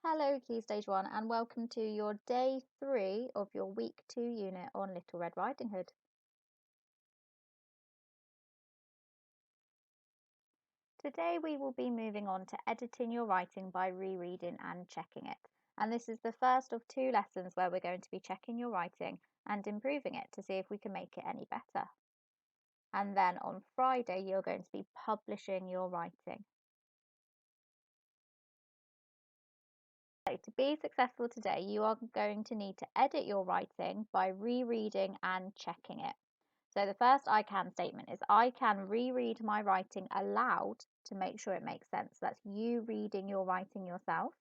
Hello Key Stage 1 and welcome to your day 3 of your week 2 unit on Little Red Riding Hood. Today we will be moving on to editing your writing by rereading and checking it. And this is the first of 2 lessons where we're going to be checking your writing and improving it to see if we can make it any better. And then on Friday you're going to be publishing your writing. So to be successful today, you are going to need to edit your writing by rereading and checking it. So the first I can statement is I can reread my writing aloud to make sure it makes sense. That's you reading your writing yourself.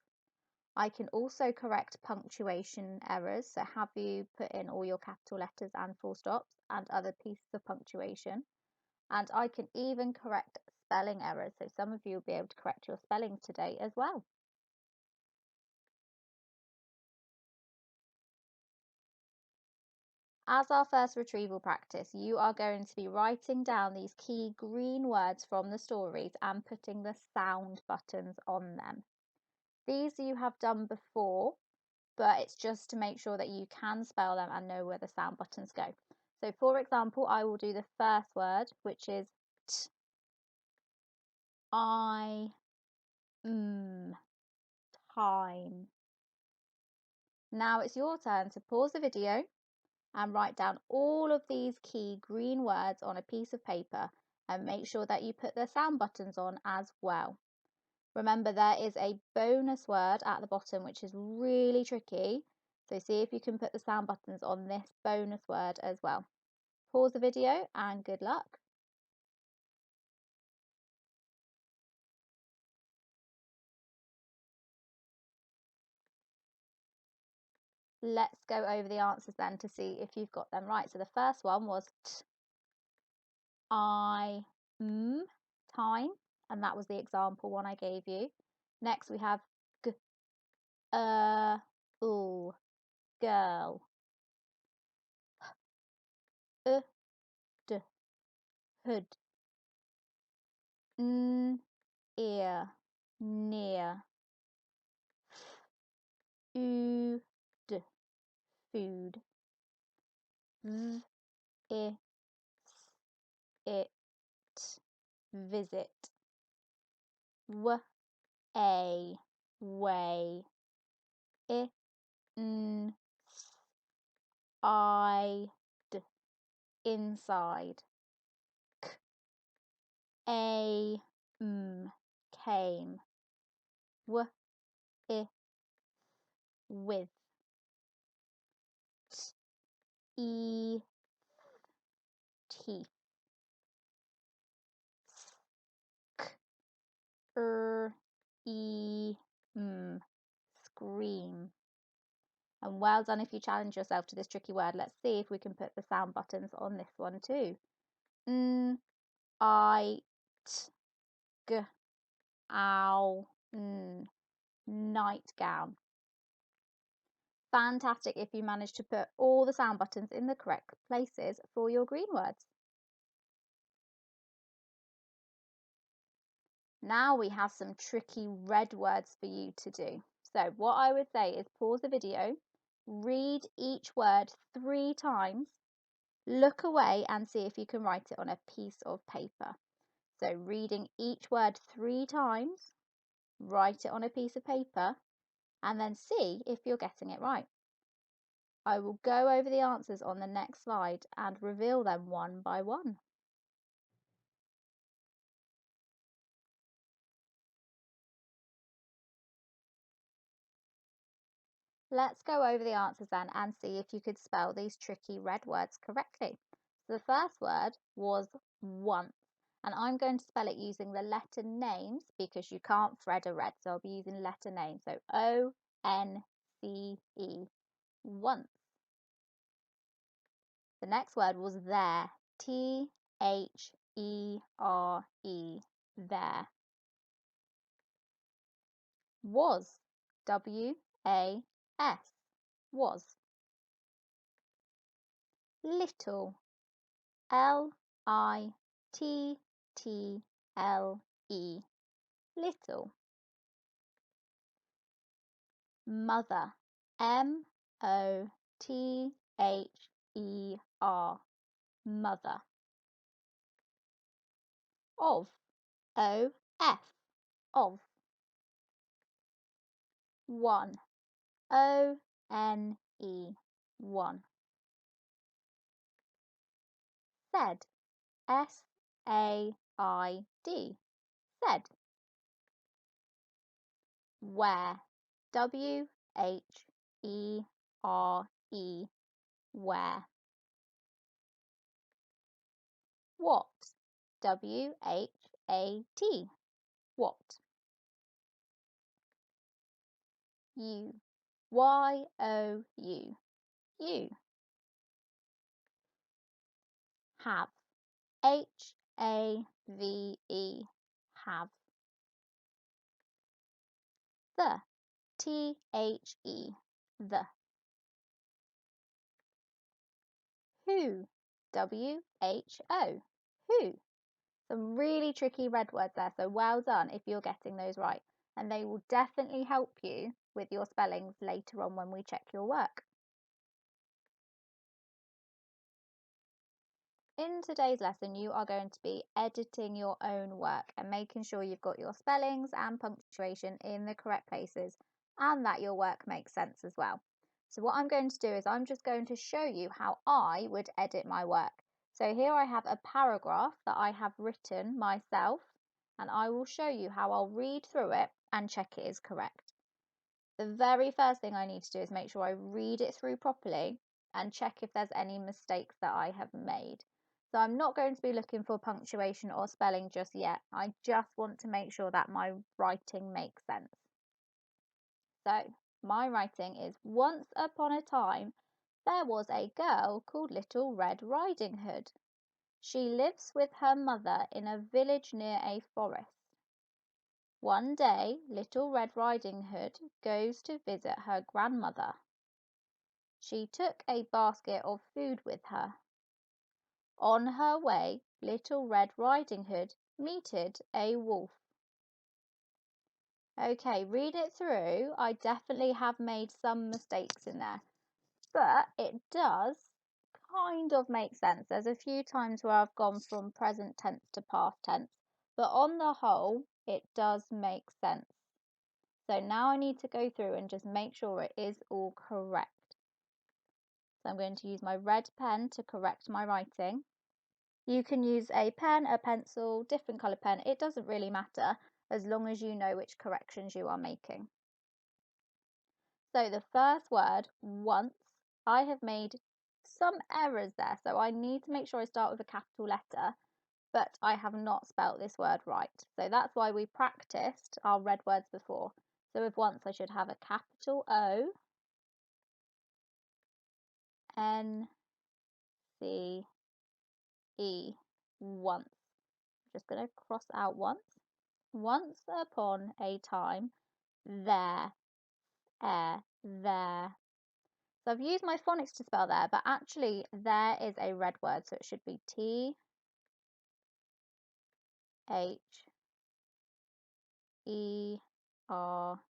I can also correct punctuation errors. So have you put in all your capital letters and full stops and other pieces of punctuation. And I can even correct spelling errors. So some of you will be able to correct your spellings today as well. As our first retrieval practice, you are going to be writing down these key green words from the stories and putting the sound buttons on them. These you have done before, but it's just to make sure that you can spell them and know where the sound buttons go. So for example, I will do the first word, which is t, I, time. Now it's your turn to pause the video and write down all of these key green words on a piece of paper and make sure that you put the sound buttons on as well. Remember, there is a bonus word at the bottom which is really tricky, so see if you can put the sound buttons on this bonus word as well. Pause the video and good luck. Let's go over the answers then to see if you've got them right. So the first one was t, I, time, and that was the example one I gave you. Next we have g, ooh, girl. D, hood. Ear, near. Food, food. It, visit. A, way. I, inside. Came. With. Teeth. Scream. And well done if you challenge yourself to this tricky word. Let's see if we can put the sound buttons on this one too. I, g, ow, nightgown. Fantastic if you manage to put all the sound buttons in the correct places for your green words. Now we have some tricky red words for you to do. So what I would say is pause the video, read each word 3 times, look away and see if you can write it on a piece of paper. So reading each word 3 times, write it on a piece of paper, and then see if you're getting it right. I will go over the answers on the next slide and reveal them one by one. Let's go over the answers then and see if you could spell these tricky red words correctly. So the first word was once, and I'm going to spell it using the letter names because you can't thread a red, so I'll be using letter names. So O-N-C-E, once. The next word was there, T-H-E-R-E, there. Was, W-A-S, was. Little, L-I-T-T-L-E, little. Mother. M-O-T-H-E-R. Mother. Of. O-F. Of. One. O-N-E. One. Said. S-A-I-D. Said. Where. W-H-E-R-E. Where. What. W-H-A-T. What. You. Y-O-U. You. Have. H-A-V-E. Have. The. T-H-E. The. Who. W-H-O. Who. Some really tricky red words there, so well done if you're getting those right. And they will definitely help you with your spellings later on when we check your work. In today's lesson, you are going to be editing your own work and making sure you've got your spellings and punctuation in the correct places and that your work makes sense as well. So what I'm going to do is I'm just going to show you how I would edit my work. So here I have a paragraph that I have written myself, and I will show you how I'll read through it and check it is correct. The very first thing I need to do is make sure I read it through properly and check if there's any mistakes that I have made. So I'm not going to be looking for punctuation or spelling just yet. I just want to make sure that my writing makes sense. So my writing is, once upon a time, there was a girl called Little Red Riding Hood. She lives with her mother in a village near a forest. One day, Little Red Riding Hood goes to visit her grandmother. She took a basket of food with her. On her way, Little Red Riding Hood meted a wolf. Okay, read it through. I definitely have made some mistakes in there, but it does kind of make sense. There's a few times where I've gone from present tense to past tense, but on the whole, it does make sense. So now I need to go through and just make sure it is all correct. So I'm going to use my red pen to correct my writing. You can use a pen, a pencil, different colour pen. It doesn't really matter as long as you know which corrections you are making. So the first word, once, I have made some errors there. So I need to make sure I start with a capital letter, but I have not spelt this word right. So that's why we practiced our red words before. So with once, I should have a capital O, N, C, E, once. I'm just going to cross out once. Once upon a time, there, there. So I've used my phonics to spell there, but actually there is a red word, so it should be T, H, E, R,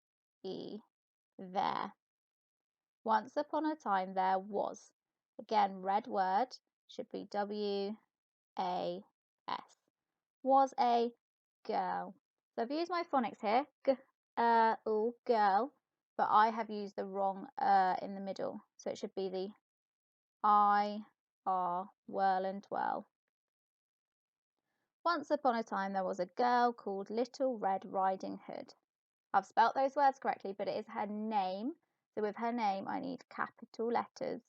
E, there. Once upon a time, there was. Again, red word should be W, A, S. Was a girl. So I've used my phonics here, girl, but I have used the wrong in the middle. So it should be the I, R, whirl and twirl. Once upon a time there was a girl called Little Red Riding Hood. I've spelt those words correctly, but it is her name. So with her name I need capital letters.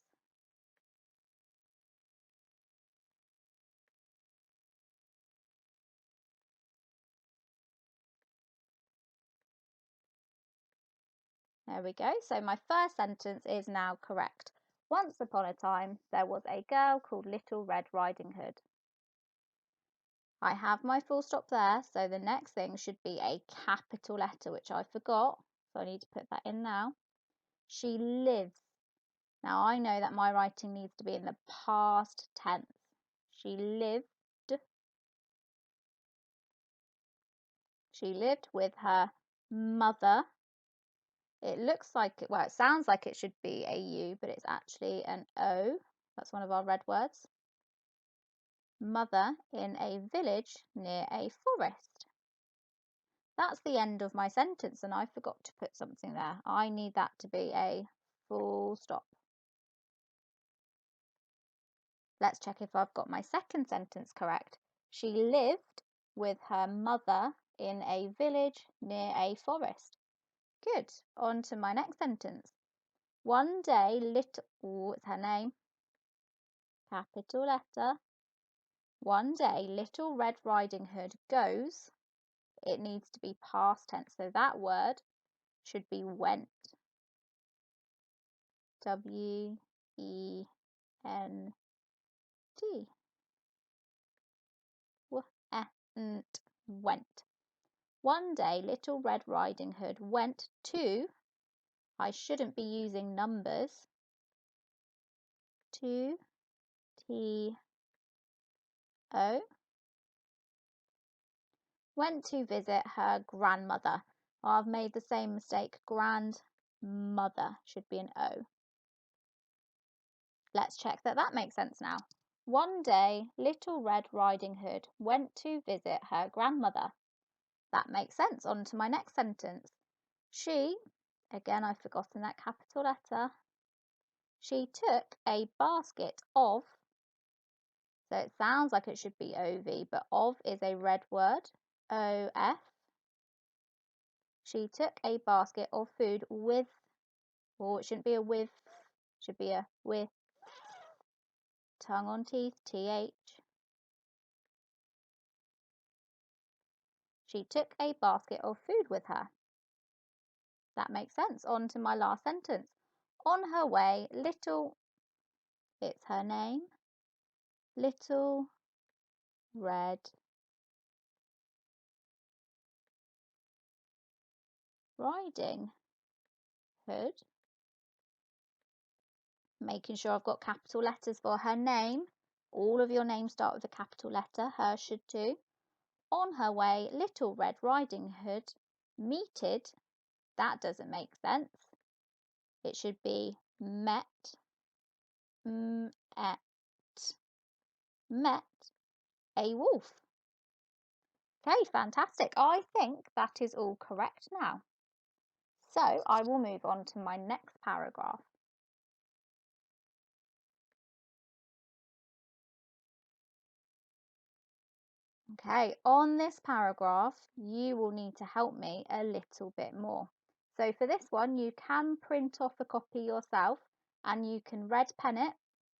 There we go. So my first sentence is now correct. Once upon a time, there was a girl called Little Red Riding Hood. I have my full stop there, so the next thing should be a capital letter, which I forgot, so I need to put that in now. She lives. Now I know that my writing needs to be in the past tense. She lived. She lived with her mother. It looks like it, well, it sounds like it should be a U, but it's actually an O. That's one of our red words. Mother in a village near a forest. That's the end of my sentence, and I forgot to put something there. I need that to be a full stop. Let's check if I've got my second sentence correct. She lived with her mother in a village near a forest. Good. On to my next sentence. One day, it's her name, capital letter. One day, Little Red Riding Hood goes. It needs to be past tense, so that word should be went. W-E-N-T. Went. One day, Little Red Riding Hood went to, I shouldn't be using numbers, to, T-O, went to visit her grandmother. I've made the same mistake. Grandmother should be an O. Let's check that that makes sense now. One day, Little Red Riding Hood went to visit her grandmother. That makes sense. On to my next sentence. She, again, I've forgotten that capital letter. She took a basket of, so it sounds like it should be OV, but of is a red word, OF. She took a basket of food with, or it shouldn't be a with, it should be a with, tongue on teeth, TH. She took a basket of food with her. That makes sense. On to my last sentence. On her way, it's her name, Little Red Riding Hood. Making sure I've got capital letters for her name. All of your names start with a capital letter. Hers should too. On her way, Little Red Riding Hood meted. That doesn't make sense. It should be met. Met a wolf. Okay, fantastic. I think that is all correct now. So I will move on to my next paragraph. Okay, on this paragraph, you will need to help me a little bit more. So for this one, you can print off a copy yourself and you can red pen it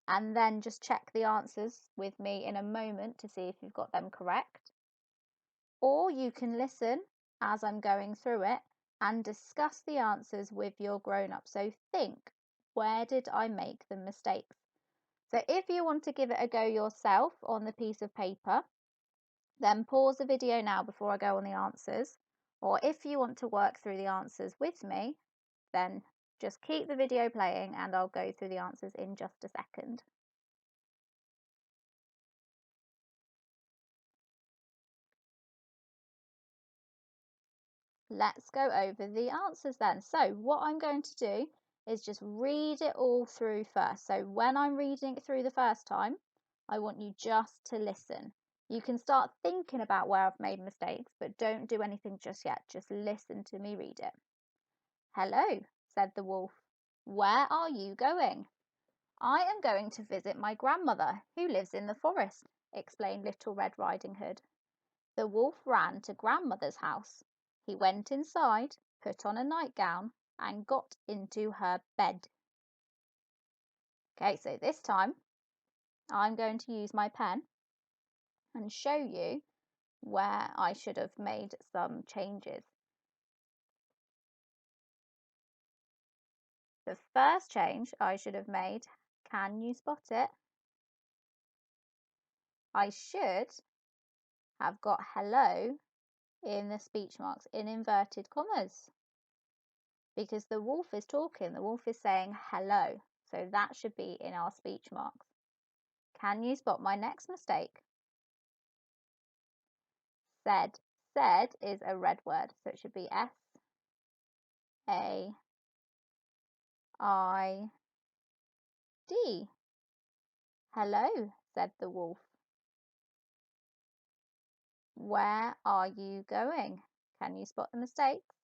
and then just check the answers with me in a moment to see if you've got them correct. Or you can listen as I'm going through it and discuss the answers with your grown-up. So think, where did I make the mistakes? So if you want to give it a go yourself on the piece of paper, then pause the video now before I go on the answers. Or if you want to work through the answers with me, then just keep the video playing and I'll go through the answers in just a second. Let's go over the answers then. So what I'm going to do is just read it all through first. So when I'm reading it through the first time, I want you just to listen. You can start thinking about where I've made mistakes, but don't do anything just yet. Just listen to me read it. Hello, said the wolf. Where are you going? I am going to visit my grandmother, who lives in the forest, explained Little Red Riding Hood. The wolf ran to grandmother's house. He went inside, put on a nightgown, and got into her bed. Okay, so this time I'm going to use my pen and show you where I should have made some changes. The first change I should have made, can you spot it? I should have got hello in the speech marks in inverted commas because the wolf is talking. The wolf is saying hello. So that should be in our speech marks. Can you spot my next mistake? Said. Said is a red word, so it should be S-A-D. I D. Hello, said the wolf. Where are you going? Can you spot the mistakes?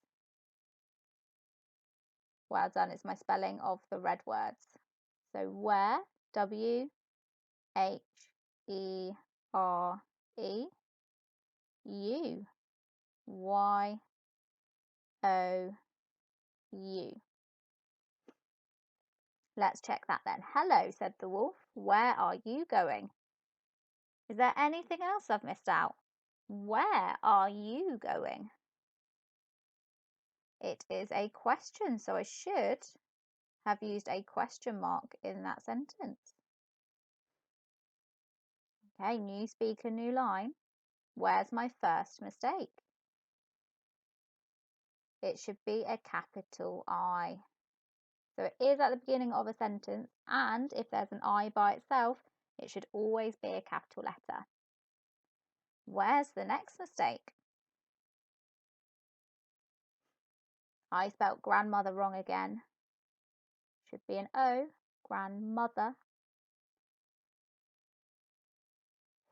Well done, it's my spelling of the red words. So where, W-H-E-R-E, U, Y-O-U. Let's check that then. Hello, said the wolf. Where are you going? Is there anything else I've missed out? Where are you going? It is a question, so I should have used a question mark in that sentence. Okay, new speaker, new line. Where's my first mistake? It should be a capital I. So it is at the beginning of a sentence, and if there's an I by itself, it should always be a capital letter. Where's the next mistake? I spelt grandmother wrong again. Should be an O, grandmother.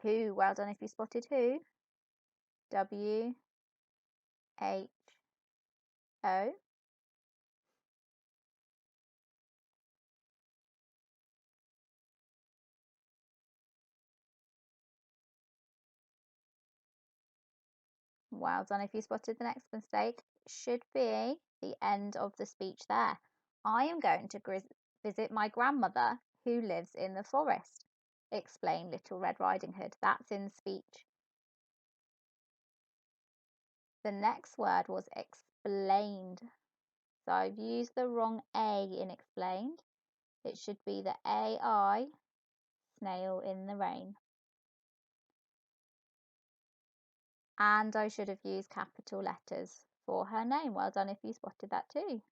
Who, well done if you spotted who. W-H-O. Well done if you spotted the next mistake. Should be the end of the speech there. I am going to visit my grandmother who lives in the forest. Explain Little Red Riding Hood. That's in speech. The next word was explained. So I've used the wrong A in explained. It should be the AI, snail in the rain. And I should have used capital letters for her name. Well done if you spotted that too.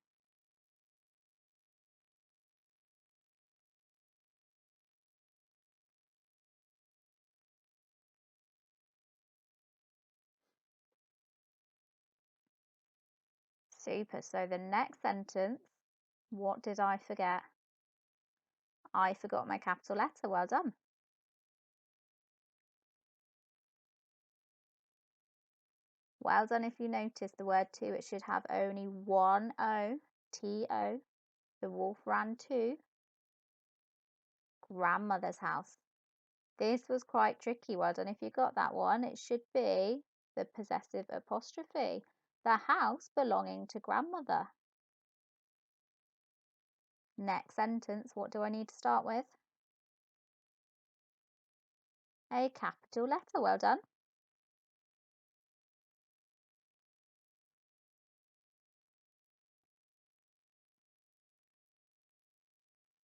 Super. So the next sentence, what did I forget? I forgot my capital letter. Well done. Well done if you notice the word to. It should have only one O, T-O. The wolf ran to grandmother's house. This was quite tricky. Well done if you got that one. It should be the possessive apostrophe. The house belonging to grandmother. Next sentence, what do I need to start with? A capital letter. Well done.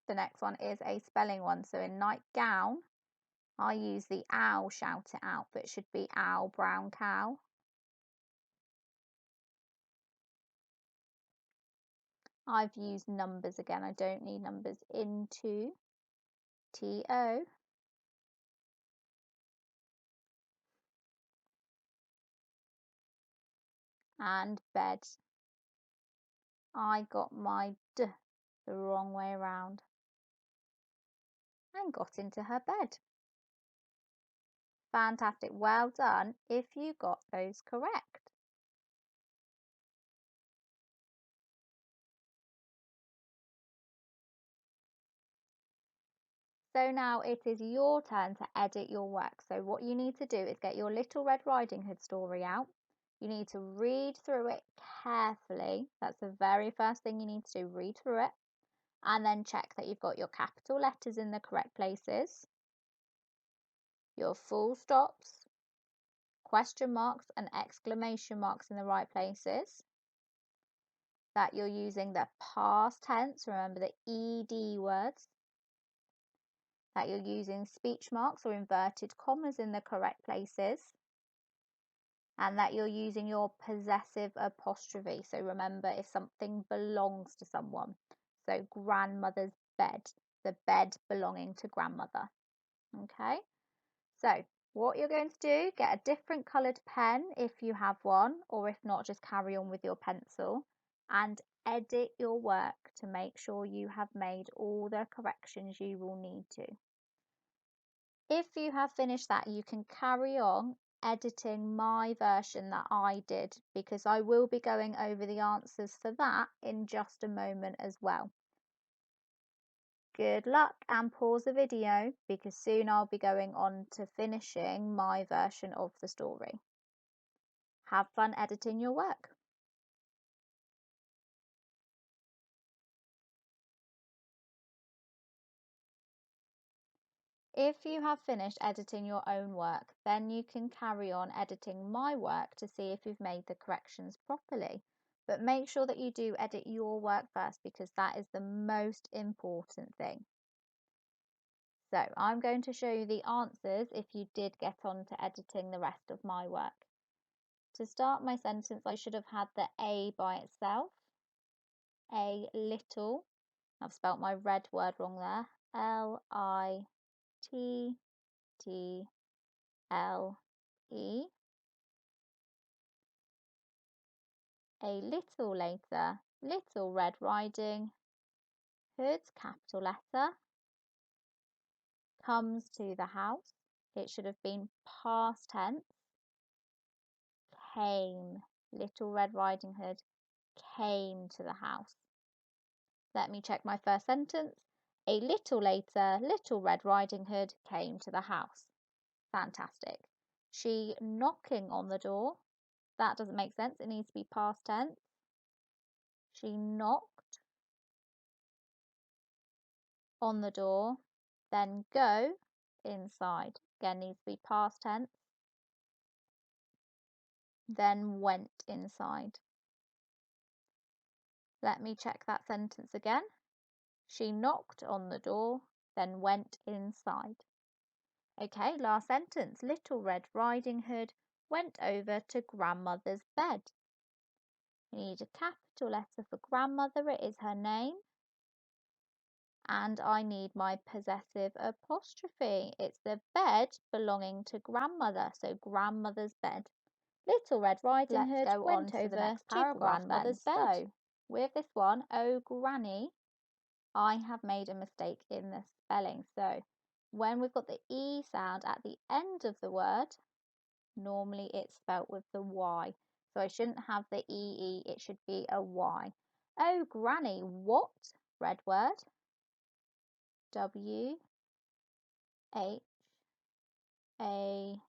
The next one is a spelling one. So in nightgown, I use the owl, shout it out, but it should be owl, brown cow. I've used numbers again. I don't need numbers. Into, T-O. And bed. I got my D the wrong way around and got into her bed. Fantastic. Well done if you got those correct. So now it is your turn to edit your work. So what you need to do is get your Little Red Riding Hood story out. You need to read through it carefully. That's the very first thing you need to do, read through it. And then check that you've got your capital letters in the correct places, your full stops, question marks and exclamation marks in the right places, that you're using the past tense, remember the ED words, that you're using speech marks or inverted commas in the correct places, and that you're using your possessive apostrophe. So remember, if something belongs to someone, so grandmother's bed, the bed belonging to grandmother. Okay, so what you're going to do, get a different coloured pen if you have one, or if not, just carry on with your pencil. and edit your work to make sure you have made all the corrections you will need to. If you have finished that, you can carry on editing my version that I did, because I will be going over the answers for that in just a moment as well. Good luck, and pause the video because soon I'll be going on to finishing my version of the story. Have fun editing your work. If you have finished editing your own work, then you can carry on editing my work to see if you've made the corrections properly. But make sure that you do edit your work first, because that is the most important thing. So I'm going to show you the answers if you did get on to editing the rest of my work. To start my sentence, I should have had the A by itself. A little. I've spelt my red word wrong there. L-I-T-T-L-E. A little later, Little Red Riding Hood's capital letter comes to the house. It should have been past tense. Came. Little Red Riding Hood came to the house. Let me check my first sentence. A little later, Little Red Riding Hood came to the house. Fantastic. She knocking on the door. That doesn't make sense. It needs to be past tense. She knocked on the door. Then go inside. Again, needs to be past tense. Then went inside. Let me check that sentence again. She knocked on the door, then went inside. Okay, last sentence. Little Red Riding Hood went over to grandmother's bed. You need a capital letter for grandmother. It is her name. And I need my possessive apostrophe. It's the bed belonging to grandmother, so grandmother's bed. Little Red Riding Hood went over to grandmother's bed. So, with this one, oh granny, I have made a mistake in the spelling. So, when we've got the E sound at the end of the word, normally it's spelt with the Y. So I shouldn't have the EE, it should be a Y. Oh granny, what? Red word. W H A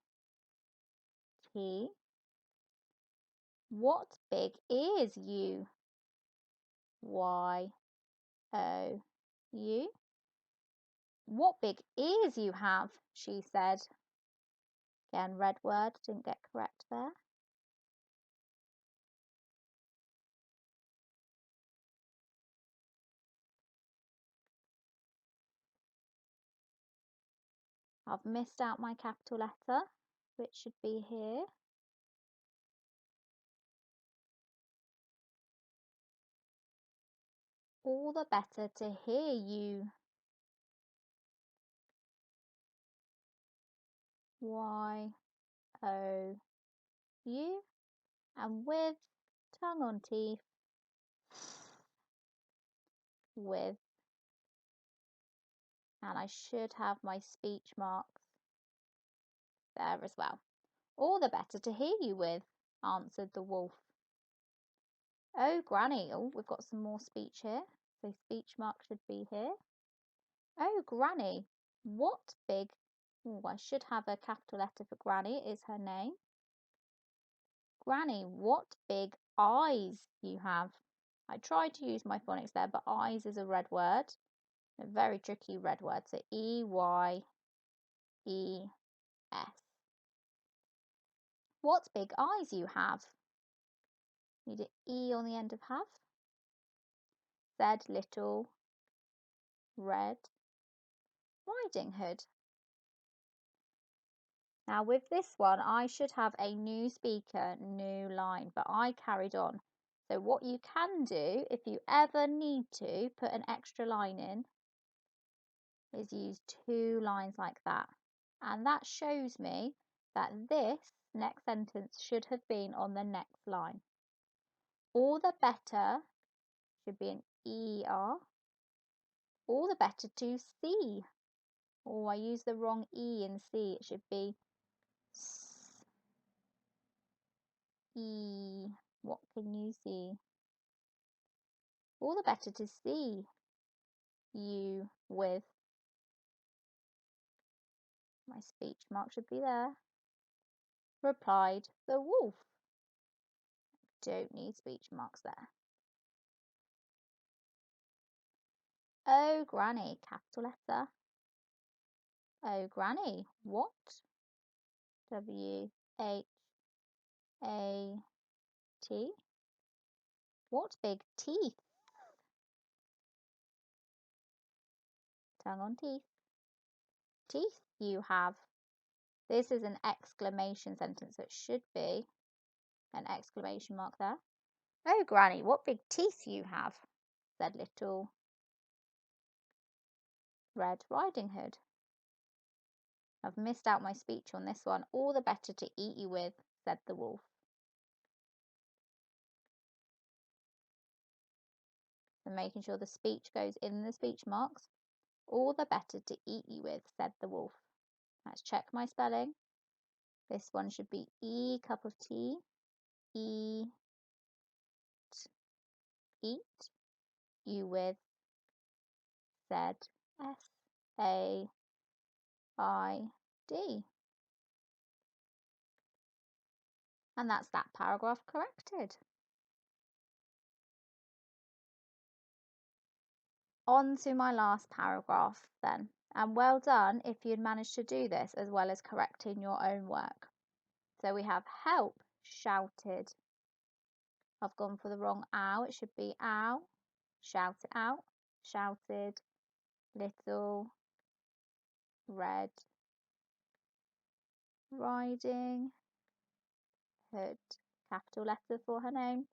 T. What big ears you? Y O U. What big ears you have, she said. Again, red word, didn't get correct there. I've missed out my capital letter, which should be here. All the better to hear you. Y O U. And with, tongue on teeth, with. And I should have my speech marks there as well. All the better to hear you with, answered the wolf. Oh, Granny. Oh, we've got some more speech here. So speech mark should be here. Oh, Granny. What big... Oh, I should have a capital letter for Granny. It is her name. Granny, what big eyes you have. I tried to use my phonics there, but eyes is a red word. A very tricky red word. So E-Y-E-S. What big eyes you have. Need an E on the end of have. Said Little Red Riding Hood. Now with this one, I should have a new speaker, new line, but I carried on. So what you can do, if you ever need to put an extra line in, is use 2 lines like that. And that shows me that this next sentence should have been on the next line. All the better should be an ER. All the better to see. Oh, I used the wrong E in C. It should be S. E. What can you see? All the better to see you with. My speech mark should be there. Replied the wolf. Don't need speech marks there. Oh, Granny, capital letter. Oh, Granny, what? W-H-A-T. What big teeth? Tongue on teeth. Teeth you have. This is an exclamation sentence, so it should be an exclamation mark there. Oh, Granny, what big teeth you have, said Little Red Riding Hood. I've missed out my speech on this one. All the better to eat you with, said the wolf. So making sure the speech goes in the speech marks. All the better to eat you with, said the wolf. Let's check my spelling. This one should be E, cup of tea. Eat you with, said S-A-I-D. And that's that paragraph corrected. On to my last paragraph then. And well done if you'd managed to do this as well as correcting your own work. So we have help, shouted. I've gone for the wrong ow. It should be ow. Shout it out. Shouted. Little Red Riding Hood. Capital letter for her name.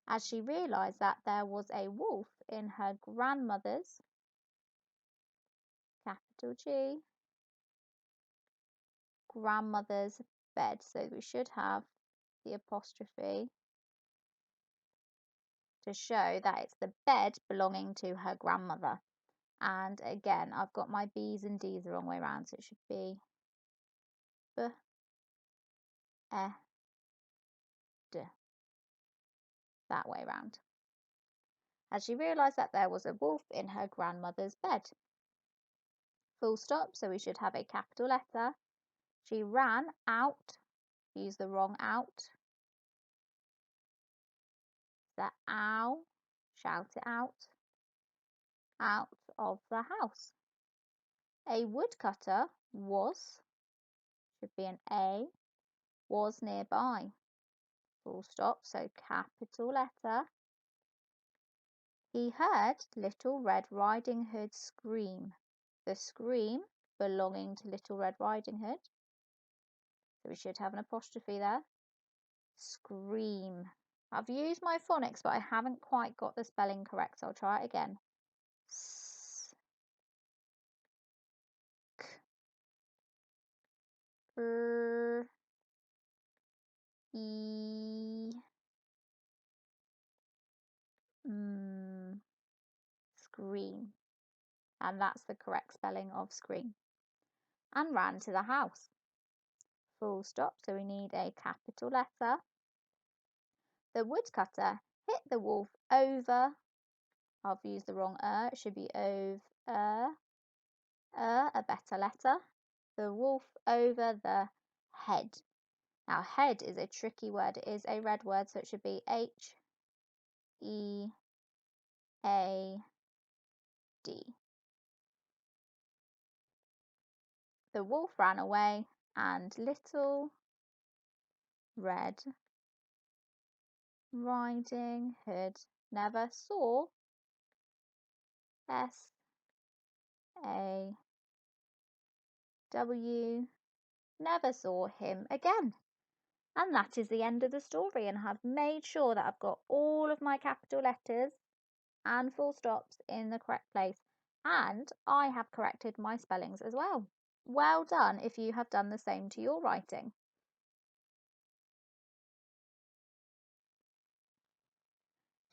As she realised that there was a wolf in her grandmother's, capital G, grandmother's bed. So we should have the apostrophe to show that it's the bed belonging to her grandmother. And again, I've got my B's and D's the wrong way around, so it should be B, E, D, that way round. As she realised that there was a wolf in her grandmother's bed. Full stop, so we should have a capital letter. She ran out, use the wrong out. The ow, shout it out of the house. A woodcutter was, should be an A, was nearby. Full stop, so capital letter. He heard Little Red Riding Hood scream. The scream belonging to Little Red Riding Hood. So we should have an apostrophe there. Scream. I've used my phonics, but I haven't quite got the spelling correct, so I'll try it again. S, k, r, e, scream. And that's the correct spelling of scream. And ran to the house. Full stop, so we need a capital letter. The woodcutter hit the wolf over. I've used the wrong it should be over. A better letter. The wolf over the head. Now, head is a tricky word. It is a red word, so it should be H-E-A-D. The wolf ran away, and Little Red Riding Hood never saw S-A-W, never saw him again. And that is the end of the story, and I've made sure that I've got all of my capital letters and full stops in the correct place, and I have corrected my spellings as well. Well done if you have done the same to your writing.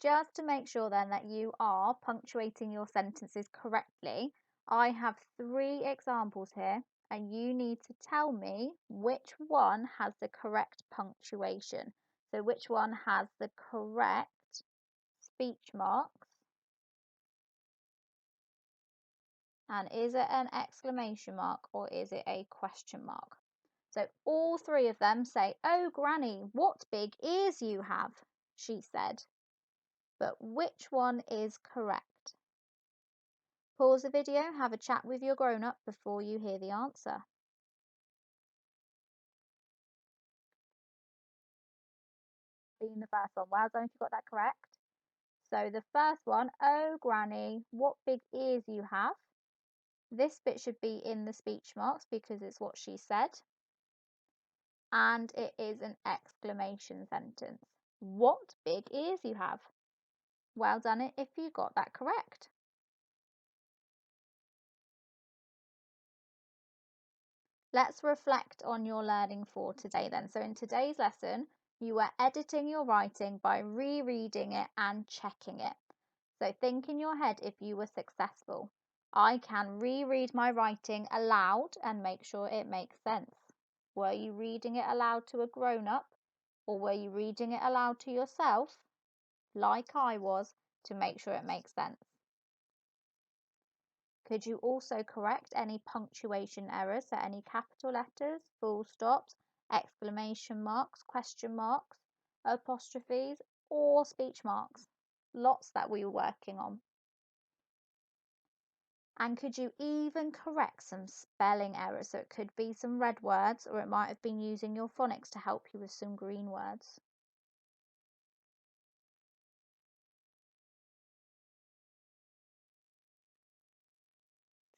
Just to make sure then that you are punctuating your sentences correctly, I have 3 examples here and you need to tell me which one has the correct punctuation. So which one has the correct speech marks, and is it an exclamation mark or is it a question mark? So all 3 of them say, "Oh, Granny, what big ears you have," she said. But which one is correct? Pause the video, have a chat with your grown-up before you hear the answer. Being the first one. Well done if you got that correct. So the first one, "Oh, Granny, what big ears you have." This bit should be in the speech marks because it's what she said. And it is an exclamation sentence. What big ears you have. Well done if you got that correct. Let's reflect on your learning for today then. So in today's lesson, you were editing your writing by rereading it and checking it. So think in your head if you were successful. I can reread my writing aloud and make sure it makes sense. Were you reading it aloud to a grown-up, or were you reading it aloud to yourself, like I was, to make sure it makes sense? Could you also correct any punctuation errors, so any capital letters, full stops, exclamation marks, question marks, apostrophes, or speech marks? Lots that we were working on. And could you even correct some spelling errors? So it could be some red words, or it might have been using your phonics to help you with some green words.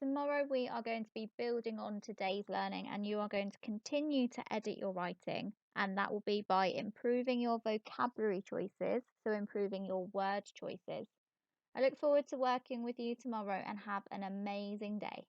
Tomorrow we are going to be building on today's learning, and you are going to continue to edit your writing, and that will be by improving your vocabulary choices, so improving your word choices. I look forward to working with you tomorrow, and have an amazing day.